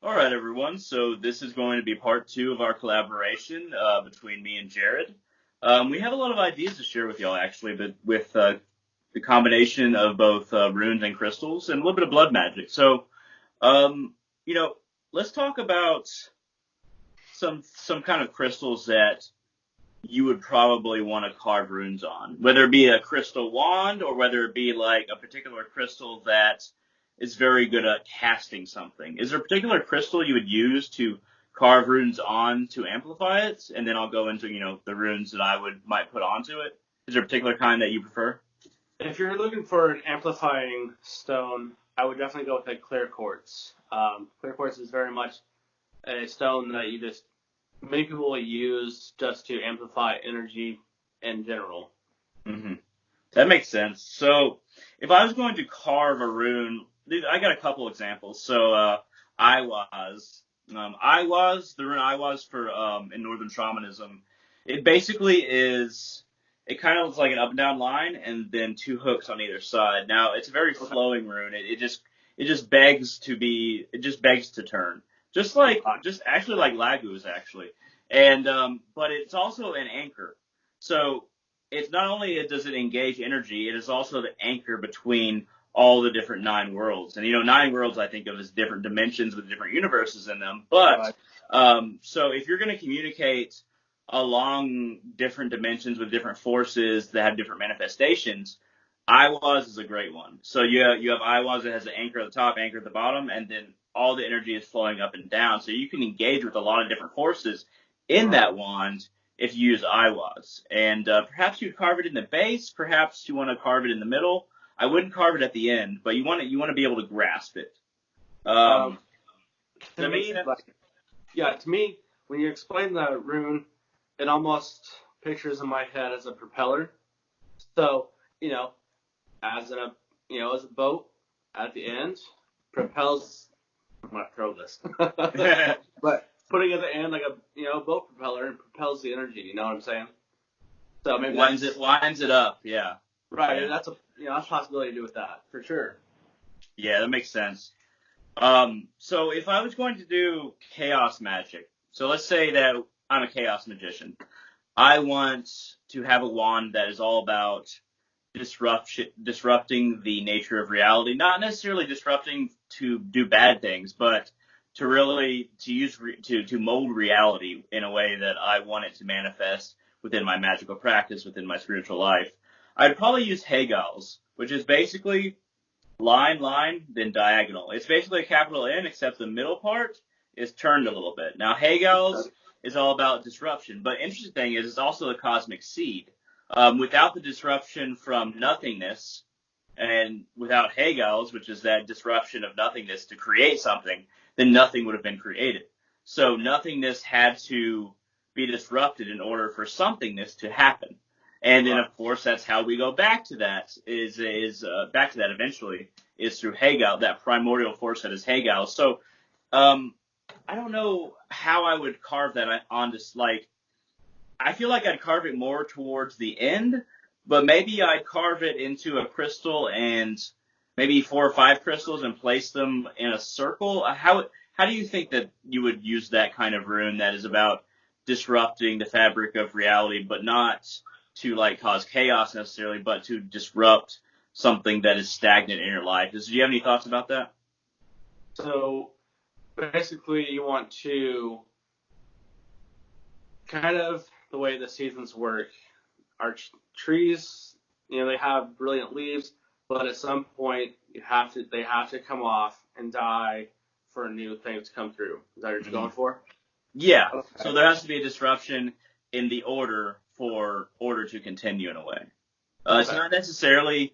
All right, everyone. So this is going to be part two of our collaboration between me and Jared. We have a lot of ideas to share with y'all, actually, but with the combination of both runes and crystals and a little bit of blood magic. So, um, you know, let's talk about some kind of crystals that you would probably want to carve runes on, whether it be a crystal wand or whether it be like a particular crystal that is very good at casting something. Is there a particular crystal you would use to carve runes on to amplify it? And then I'll go into, the runes that I might put onto it. Is there a particular kind that you prefer? If you're looking for an amplifying stone, I would definitely go with a clear quartz. Clear quartz is very much a stone that many people will use just to amplify energy in general. Mm-hmm. That makes sense. So if I was going to carve a rune, I got a couple examples. So the rune I was for in Northern Shamanism. It basically is. It kind of looks like an up and down line, and then two hooks on either side. Now it's a very Okay. flowing rune. It just begs to be. It just begs to turn. Just actually like Lagu's actually, and but it's also an anchor. So it's not only does it engage energy, it is also the anchor between all the different nine worlds. And nine worlds I think of as different dimensions with different universes in them. But Right. so if you're going to communicate along different dimensions with different forces that have different manifestations, Iwas is a great one. So you have Iwas that has an anchor at the top, anchor at the bottom, and then all the energy is flowing up and down. So you can engage with a lot of different forces in Right. that wand if you use Iwas. And perhaps you'd carve it in the base. Perhaps you want to carve it in the middle. I wouldn't carve it at the end, but you want to be able to grasp it. Um, Does to that make me, sense? to me, when you explain the rune, it almost pictures in my head as a propeller. So, you know, as a boat at the end propels. I'm gonna throw this, but putting it at the end like a boat propeller and propels the energy. You know what I'm saying? So maybe that's Winds it up. Yeah. right. Yeah. That's that's a possibility to do with that for sure. Yeah, that makes sense. So if I was going to do chaos magic, so let's say that I'm a chaos magician. I want to have a wand that is all about disrupting the nature of reality, not necessarily disrupting to do bad things, but to really to mold reality in a way that I want it to manifest within my magical practice, within my spiritual life. I'd probably use Hegel's, which is basically line, then diagonal. It's basically a capital N, except the middle part is turned a little bit. Now, Hegel's is all about disruption, but interesting thing is it's also a cosmic seed. Without the disruption from nothingness, and without Hegel's, which is that disruption of nothingness to create something, then nothing would have been created. So nothingness had to be disrupted in order for somethingness to happen. And then, Right. of course, that's how we go back to that. Is back to that eventually is through Hegel, that primordial force that is Hegel. So, um, I don't know how I would carve that on this. Like, I feel like I'd carve it more towards the end, but maybe I'd carve it into a crystal and maybe four or five crystals and place them in a circle. How do you think that you would use that kind of rune that is about disrupting the fabric of reality, but not to like cause chaos necessarily, but to disrupt something that is stagnant in your life? Do you have any thoughts about that? So basically, you want to kind of the way the seasons work. Our trees, they have brilliant leaves, but at some point they have to come off and die for a new thing to come through. Is that what you're Mm-hmm. going for? Yeah. Okay. So there has to be a disruption in the order for order to continue in a way. It's Okay. not necessarily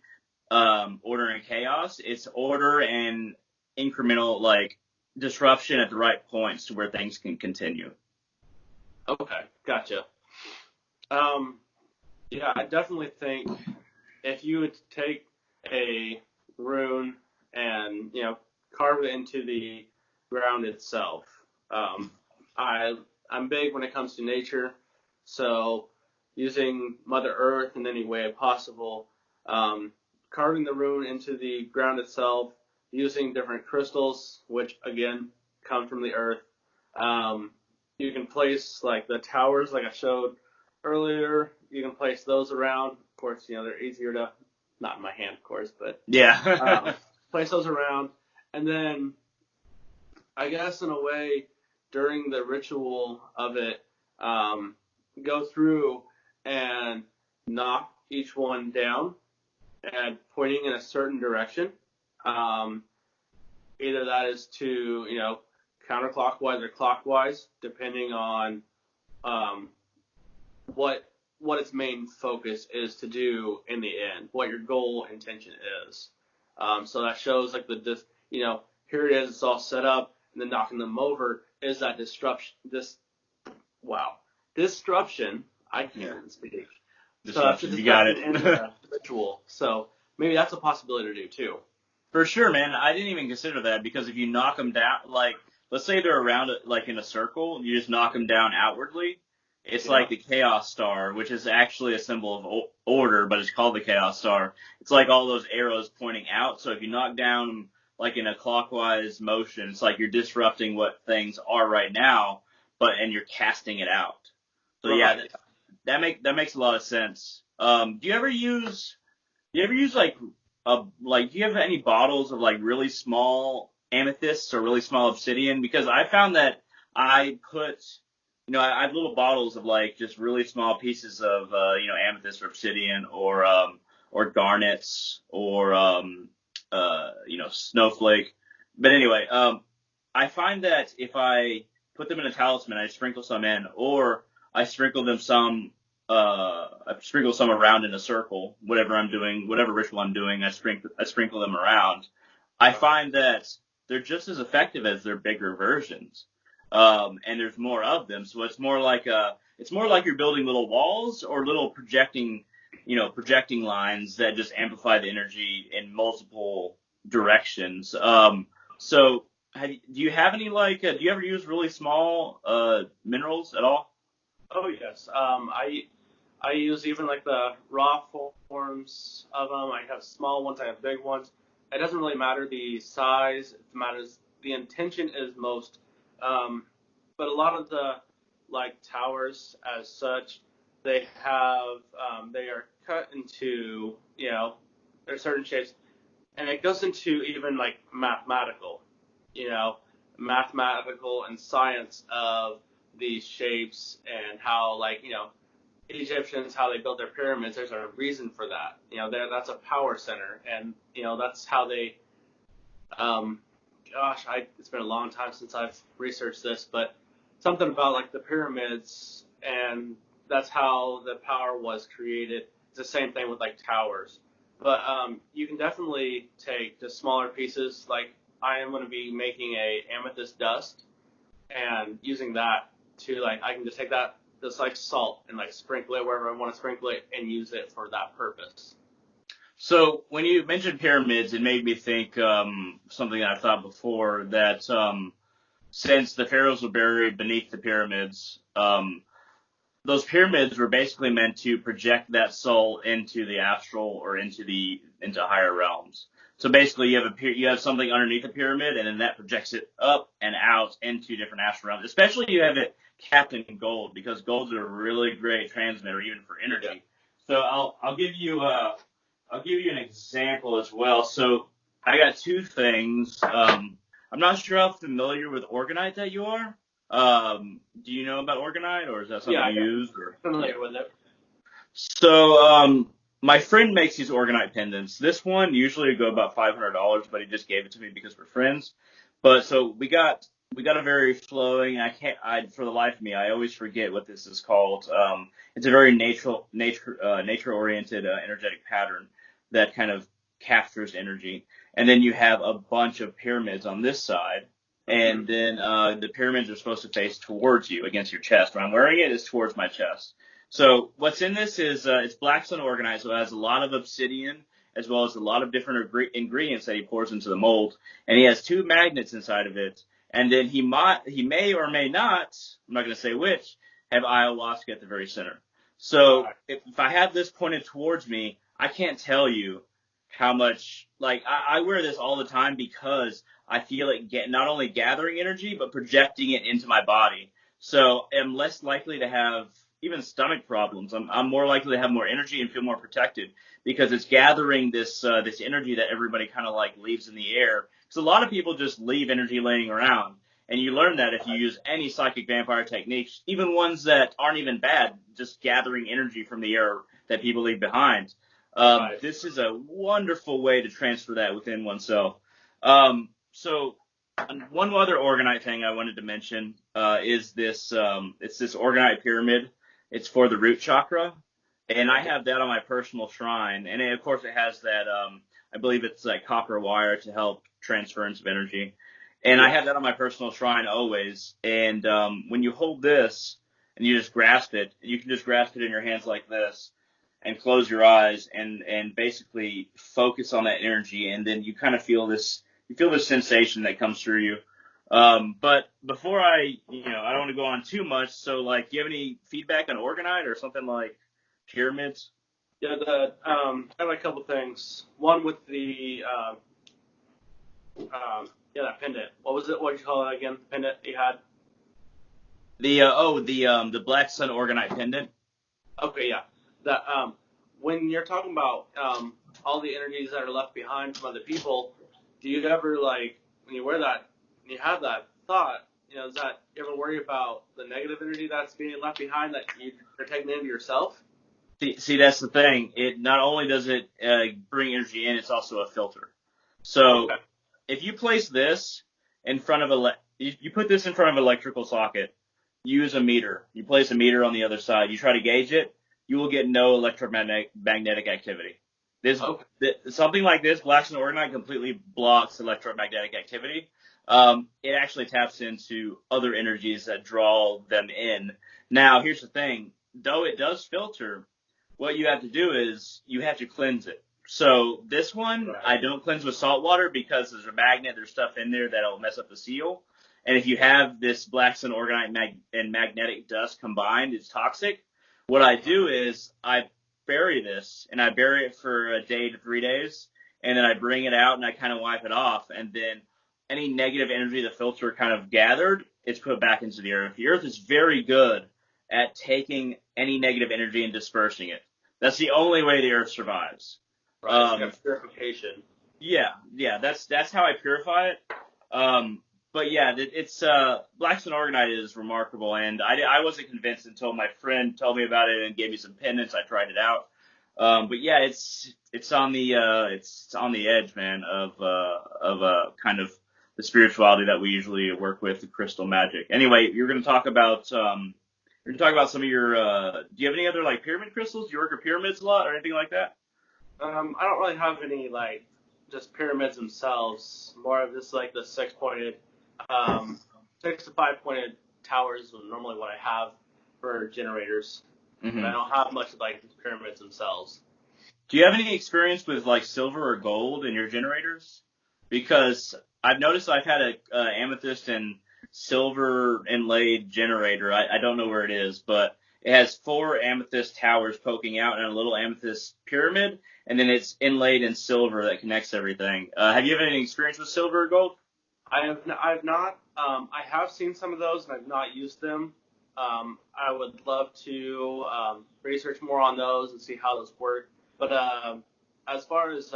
order and chaos. It's order and incremental like disruption at the right points to where things can continue. Okay. Gotcha. Um, yeah, I definitely think if you would take a rune and carve it into the ground itself. I'm big when it comes to nature, so using Mother Earth in any way possible, carving the rune into the ground itself, using different crystals, which again come from the earth. You can place like the towers, like I showed earlier. You can place those around. Of course, they're easier to, not in my hand, of course, but Yeah. place those around. And then, I guess in a way, during the ritual of it, go through and knock each one down and pointing in a certain direction. Either that is to, counterclockwise or clockwise, depending on what its main focus is to do in the end, what your goal intention is. So that shows like here it is, it's all set up, and then knocking them over is that disruption. Disruption. I can't speak. Disruption. So You got it. in the ritual. So maybe that's a possibility to do too. For sure, man. I didn't even consider that, because if you knock them down, like, let's say they're around like in a circle, you just knock them down outwardly. It's like the Chaos Star, which is actually a symbol of order, but it's called the Chaos Star. It's like all those arrows pointing out. So if you knock down like in a clockwise motion, it's like you're disrupting what things are right now, and you're casting it out. So yeah, that makes a lot of sense. Do you ever use like do you have any bottles of like really small amethysts or really small obsidian? Because I found that I put, I have little bottles of like just really small pieces of, amethyst or obsidian or garnets or, snowflake. But anyway, I find that if I put them in a talisman, I sprinkle some in, or I sprinkle some around in a circle, whatever I'm doing, whatever ritual I'm doing, I sprinkle them around. I find that they're just as effective as their bigger versions. And there's more of them. So it's more like you're building little walls or little projecting lines that just amplify the energy in multiple directions. So do you have any do you ever use really small, minerals at all? Oh yes. I use even like the raw forms of them. I have small ones. I have big ones. It doesn't really matter the size. It matters the intention is most. But a lot of the towers as such, they are cut into there's certain shapes, and it goes into even mathematical and science of these shapes and how Egyptians, how they built their pyramids. There's a reason for that. That's a power center, and that's how they. It's been a long time since I've researched this, but something about the pyramids, and that's how the power was created. It's the same thing with towers, but you can definitely take just smaller pieces. I am going to be making a amethyst dust, and using that to I can just take that just salt and sprinkle it wherever I want to sprinkle it and use it for that purpose. So when you mentioned pyramids, it made me think something I thought before, that since the pharaohs were buried beneath the pyramids, those pyramids were basically meant to project that soul into the astral or into higher realms. So basically, you have something underneath the pyramid, and then that projects it up and out into different astral realms. Especially you have it capped in gold, because gold's a really great transmitter even for energy. Yeah. So I'll give you an example as well. So I got two things. I'm not sure how familiar with orgonite that you are. Do you know about orgonite, or is that something you use? Or? Familiar with it. So my friend makes these orgonite pendants. This one usually would go about $500, but he just gave it to me because we're friends. But so we got a very flowing. For the life of me, I always forget what this is called. It's a very nature oriented energetic pattern that kind of captures energy. And then you have a bunch of pyramids on this side. And then the pyramids are supposed to face towards you, against your chest. Where I'm wearing it is towards my chest. So what's in this is it's black sun organized, so it has a lot of obsidian as well as a lot of different ingredients that he pours into the mold. And he has two magnets inside of it. And then he may or may not, I'm not going to say which, have ayahuasca at the very center. So if I have this pointed towards me, I can't tell you how much, I wear this all the time because I feel it not only gathering energy, but projecting it into my body. So I'm less likely to have even stomach problems. I'm more likely to have more energy and feel more protected because it's gathering this energy that everybody kind of like leaves in the air. Because a lot of people just leave energy laying around. And you learn that if you use any psychic vampire techniques, even ones that aren't even bad, just gathering energy from the air that people leave behind. Right. This is a wonderful way to transfer that within oneself. So one other orgonite thing I wanted to mention is this. It's this orgonite pyramid. It's for the root chakra, and I have that on my personal shrine. And of course, it has that. I believe it's like copper wire to help transference of energy. And I Yeah. have that on my personal shrine always. And when you hold this and you just grasp it, you can just grasp it in your hands like this and close your eyes and basically focus on that energy. And then you kind of feel this sensation that comes through you. But before I don't want to go on too much. So like, do you have any feedback on orgonite or something like pyramids? Yeah, I have a couple things. One with the that pendant. What was it? What did you call it again? The pendant you had? The Black Sun orgonite pendant. Okay, yeah. That when you're talking about all the energies that are left behind from other people, do you ever like when you wear that, when you have that thought, does that you ever worry about the negative energy that's being left behind that you're taking into yourself? See, that's the thing. It not only does it bring energy in, it's also a filter. So Okay. if you place this in front of you put this in front of an electrical socket, use a meter. You place a meter on the other side. You try to gauge it. You will get no electromagnetic activity. Okay. Something like this, Black and Orgonite, completely blocks electromagnetic activity. It actually taps into other energies that draw them in. Now, here's the thing. Though it does filter, what you have to do is you have to cleanse it. So this one, Right. I don't cleanse with salt water because there's a magnet, there's stuff in there that'll mess up the seal. And if you have this black sun orgonite and magnetic dust combined, it's toxic. What I do is I bury this, and I bury it for a day to 3 days, and then I bring it out and I kind of wipe it off, and then any negative energy the filter kind of gathered, it's put back into the earth. The earth is very good at taking any negative energy and dispersing it. That's the only way the earth survives. Right. It's like a purification. Yeah, that's how I purify it. But yeah, it's Black Sun Organite is remarkable, and I wasn't convinced until my friend told me about it and gave me some pendants. I tried it out. But yeah, it's on the edge, man, of kind of the spirituality that we usually work with, the crystal magic. Anyway, you're going to talk about some of your. Do you have any other like pyramid crystals? Do you work with pyramids a lot or anything like that? I don't really have any like just pyramids themselves. More of just like the um, 6 to 5 pointed towers is normally what I have for generators. But I Mm-hmm. don't have much of like the pyramids themselves. Do you have any experience with like silver or gold in your generators? Because I've noticed I've had a amethyst and silver inlaid generator. I don't know where it is, but it has 4 amethyst towers poking out and a little amethyst pyramid, and then it's inlaid in silver that connects everything. Have you had any experience with silver or gold? I've not. I have seen some of those and I've not used them. I would love to research more on those and see how those work. But as far as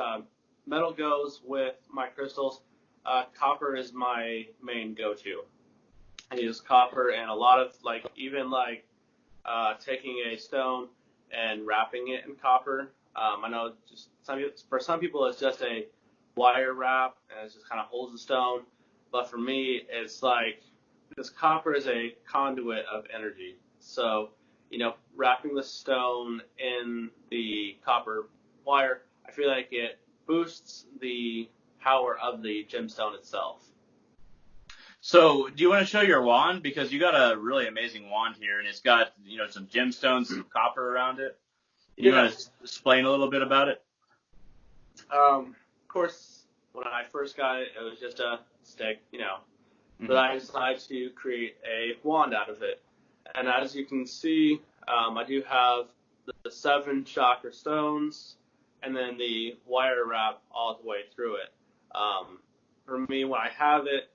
metal goes with my crystals, copper is my main go-to. I use copper and a lot of like even like taking a stone and wrapping it in copper. I know just for some people it's just a wire wrap and it just kind of holds the stone, but for me it's like this copper is a conduit of energy. So wrapping the stone in the copper wire, I feel like it boosts the power of the gemstone itself. So, do you want to show your wand? Because you got a really amazing wand here, and it's got some gemstones, some copper around it. You Yeah. want to explain a little bit about it? Of course, when I first got it, it was just a stick, but Mm-hmm. I decided to create a wand out of it. And as you can see, I do have the 7 chakra stones and then the wire wrap all the way through it. for me, when I have it,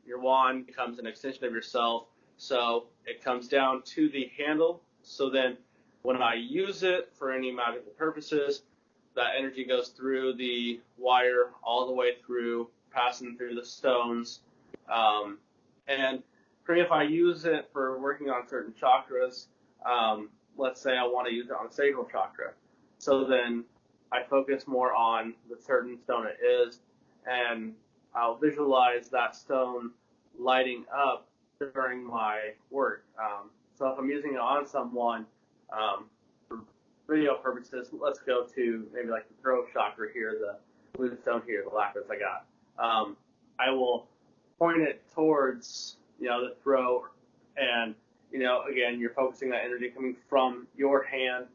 your wand becomes an extension of yourself. So it comes down to the handle. So then when I use it for any magical purposes, that energy goes through the wire all the way through, passing through the stones. And for me, if I use it for working on certain chakras, let's say I want to use it on the sacral chakra. So then I focus more on the certain stone it is, and I'll visualize that stone lighting up during my work. So if I'm using it on someone, for video purposes, let's go to maybe like the throat chakra here, the blue stone here, the lapis I got. I will point it towards, the throat, and, again, you're focusing that energy coming from your hand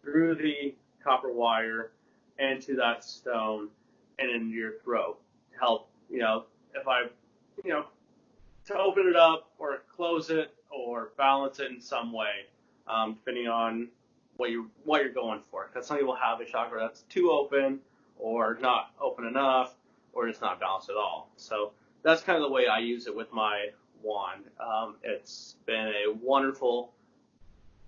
through the copper wire into that stone and into your throat to help, if I, to open it up or close it or balance it in some way, depending on what you're going for. Because some people have a chakra that's too open or not open enough or it's not balanced at all. So that's kind of the way I use it with my wand. It's been a wonderful,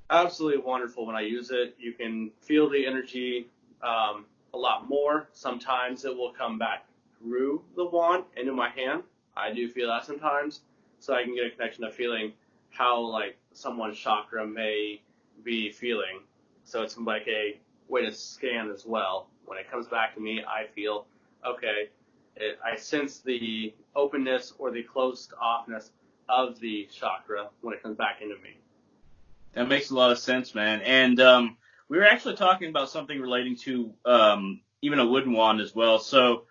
absolutely wonderful when I use it. You can feel the energy a lot more. Sometimes it will come back through the wand into my hand. I do feel that sometimes. So I can get a connection of feeling how like someone's chakra may be feeling. So it's like a way to scan as well. When it comes back to me, I feel, okay, I sense the openness or the closed offness of the chakra when it comes back into me. That makes a lot of sense, man. And we were actually talking about something relating to even a wooden wand as well. So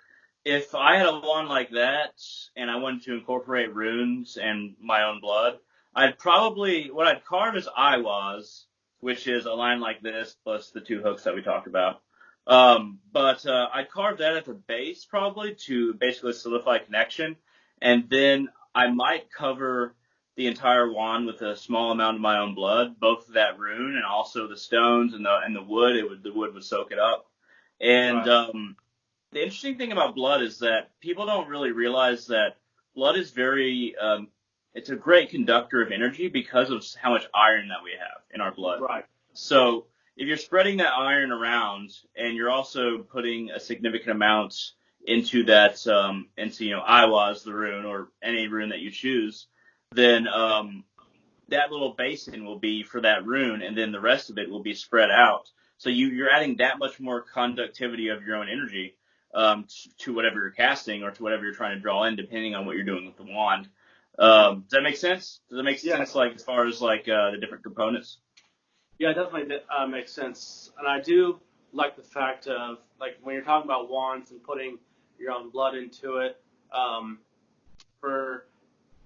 if I had a wand like that and I wanted to incorporate runes and my own blood, what I'd carve is Iwas, which is a line like this plus the two hooks that we talked about. But I'd carve that at the base probably to basically solidify connection. And then I might cover the entire wand with a small amount of my own blood, both that rune and also the stones and the wood. The wood would soak it up. And Right. The interesting thing about blood is that people don't really realize that blood is it's a great conductor of energy because of how much iron that we have in our blood. Right. So if you're spreading that iron around and you're also putting a significant amount into that, Iwas, the rune, or any rune that you choose, then that little basin will be for that rune, and then the rest of it will be spread out. So you're adding that much more conductivity of your own energy to whatever you're casting or to whatever you're trying to draw in, depending on what you're doing with the wand. Does that make sense? Does that make sense, like as far as like the different components? Yeah, it definitely makes sense. And I do like the fact of, like, when you're talking about wands and putting your own blood into it, for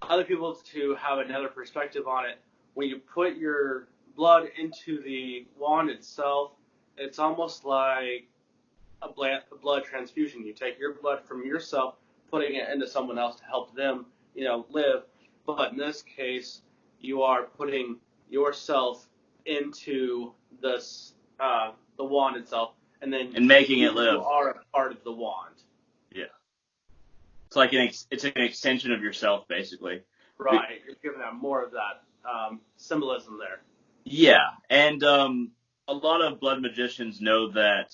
other people to have another perspective on it, when you put your blood into the wand itself, it's almost like a blood transfusion. You take your blood from yourself, putting it into someone else to help them, live. But in this case, you are putting yourself into this, the wand itself, and then And making it you live. are a part of the wand. Yeah. It's like it's an extension of yourself, basically. Right. You're giving that more of that symbolism there. Yeah, and a lot of blood magicians know that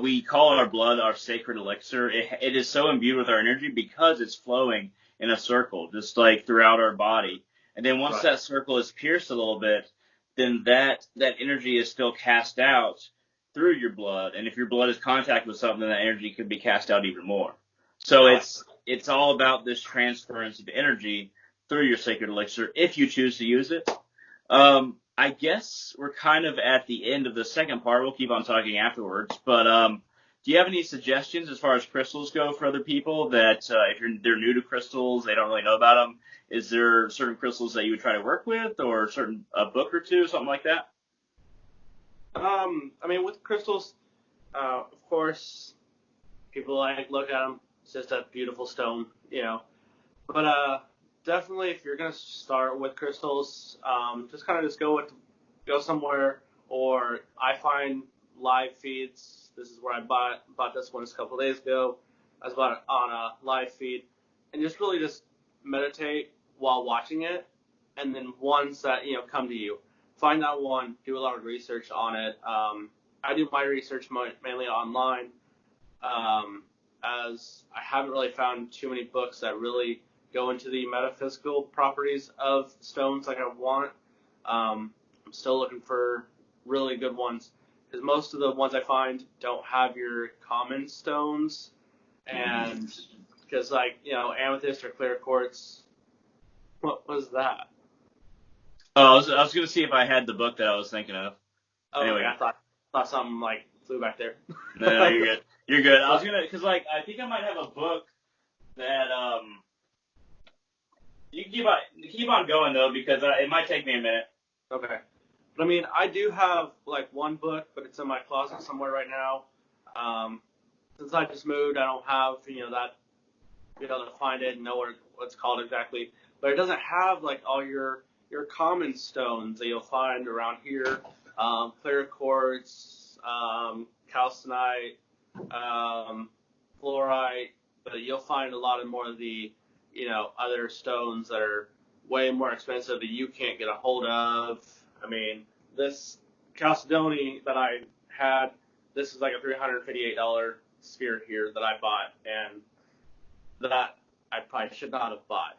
we call our blood our sacred elixir. It is so imbued with our energy because it's flowing in a circle, just like throughout our body. And then once Right. that circle is pierced a little bit, then that energy is still cast out through your blood. And if your blood is contact with something, that energy could be cast out even more. So Right. it's all about this transference of energy through your sacred elixir if you choose to use it. I guess we're kind of at the end of the second part. We'll keep on talking afterwards. But do you have any suggestions as far as crystals go for other people that if they're new to crystals, they don't really know about them? Is there certain crystals that you would try to work with, or a book or two, something like that? I mean, with crystals, of course, people look at them. It's just a beautiful stone, But definitely, if you're gonna start with crystals, just kind of go somewhere. Or I find live feeds. This is where I bought this one just a couple of days ago. as well on a live feed, and just really just meditate while watching it, and then ones that come to you. Find that one, do a lot of research on it. I do my research mainly online, as I haven't really found too many books that really go into the metaphysical properties of stones like I want. I'm still looking for really good ones, because most of the ones I find don't have your common stones, and because amethyst or clear quartz. What was that? Oh, I was going to see if I had the book that I was thinking of. Oh, Anyway. okay, I thought something flew back there. No, you're good. You're good. I was gonna, cause I think I might have a book that you can keep on going though, because it might take me a minute. Okay. But I mean, I do have one book, but it's in my closet somewhere right now. Since I just moved, I don't have that be able to find it and know what it's called exactly. But it doesn't have all your common stones that you'll find around here. Clear quartz, calcite, fluorite, but you'll find a lot of more of the other stones that are way more expensive that you can't get a hold of. I mean, this chalcedony that I had, this is like a $358 sphere here that I bought, and that I probably should not have bought.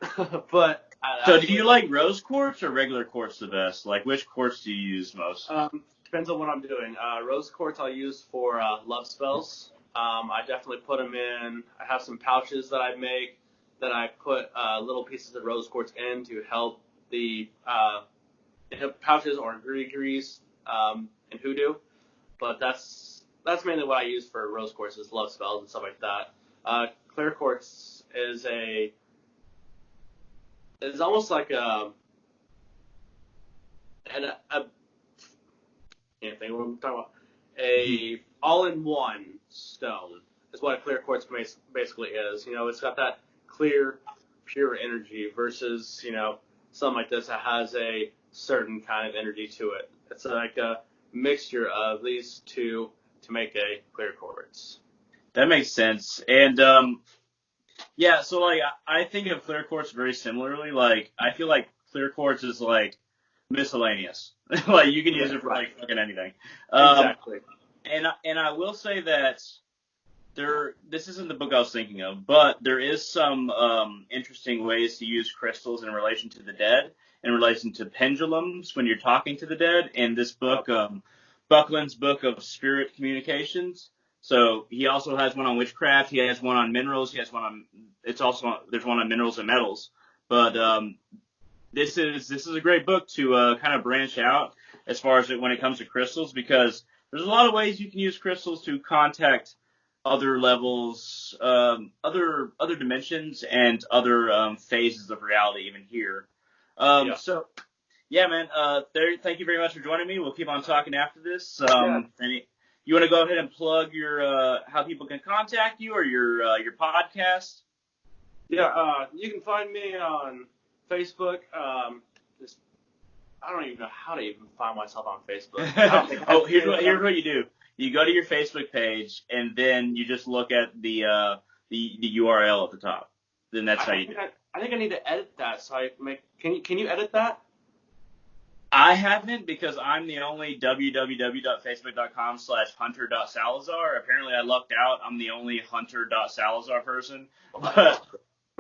But so, do you like rose quartz or regular quartz the best? Like, which quartz do you use most? Depends on what I'm doing. Rose quartz I'll use for love spells. I definitely put them in. I have some pouches that I make that I put little pieces of rose quartz in to help the pouches or grease in hoodoo. But that's mainly what I use for rose quartz, is love spells and stuff like that. Clear quartz is almost like a can't think of what I'm talking about. A all-in-one stone is what a clear quartz basically is. It's got that clear, pure energy versus something like this that has a certain kind of energy to it. It's like a mixture of these two to make a clear quartz. That makes sense. And yeah, so I think of clear quartz very similarly. I feel like clear quartz is miscellaneous. You can use it for fucking anything. Exactly. And I will say that this isn't the book I was thinking of, but there is some interesting ways to use crystals in relation to the dead, in relation to pendulums when you're talking to the dead. And this book, Buckland's Book of Spirit Communications. So he also has one on witchcraft. He has one on minerals. He has one on. There's one on minerals and metals. But this is a great book to kind of branch out as far as when it comes to crystals, because there's a lot of ways you can use crystals to contact other levels, other dimensions, and other phases of reality, even here. So, yeah, man. Thank you very much for joining me. We'll keep on talking after this. You want to go ahead and plug your how people can contact you, or your podcast? Yeah, you can find me on Facebook. I don't even know how to even find myself on Facebook. Here's what you do. You go to your Facebook page, and then you just look at the URL at the top. Then that's how you do it. I think I need to edit that. So can you edit that? I haven't, because I'm the only www.facebook.com/hunter.salazar. Apparently I lucked out. I'm the only hunter.salazar person. But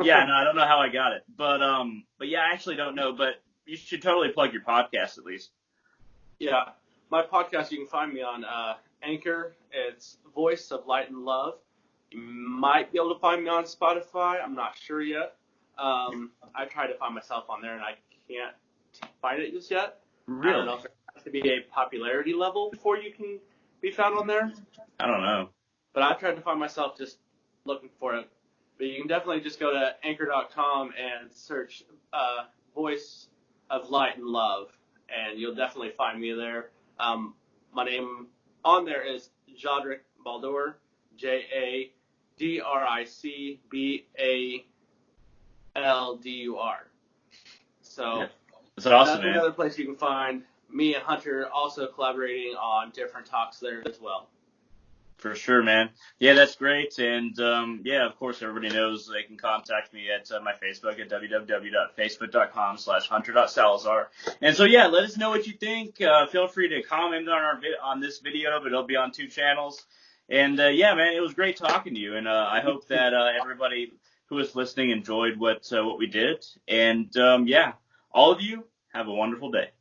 yeah, no, I don't know how I got it. But yeah, I actually don't know. But you should totally plug your podcast at least. Yeah, my podcast, you can find me on Anchor. It's Voice of Light and Love. You might be able to find me on Spotify. I'm not sure yet. I tried to find myself on there, and I can't find it just yet. Really? I don't know if there has to be a popularity level before you can be found on there. I don't know. But I tried to find myself just looking for it. But you can definitely just go to anchor.com and search Voice of Light and Love, and you'll definitely find me there. My name on there is Jadric Baldur, JADRICBALDUR. So yeah. That's awesome, that's another place you can find me and Hunter also collaborating on different talks there as well. For sure, man. Yeah, that's great. And yeah, of course, everybody knows they can contact me at my Facebook at www.facebook.com/hunter.salazar. And so, yeah, let us know what you think. Feel free to comment on on this video, but it'll be on 2 channels. And yeah, man, it was great talking to you. And I hope that everybody who is listening enjoyed what we did. And yeah, all of you have a wonderful day.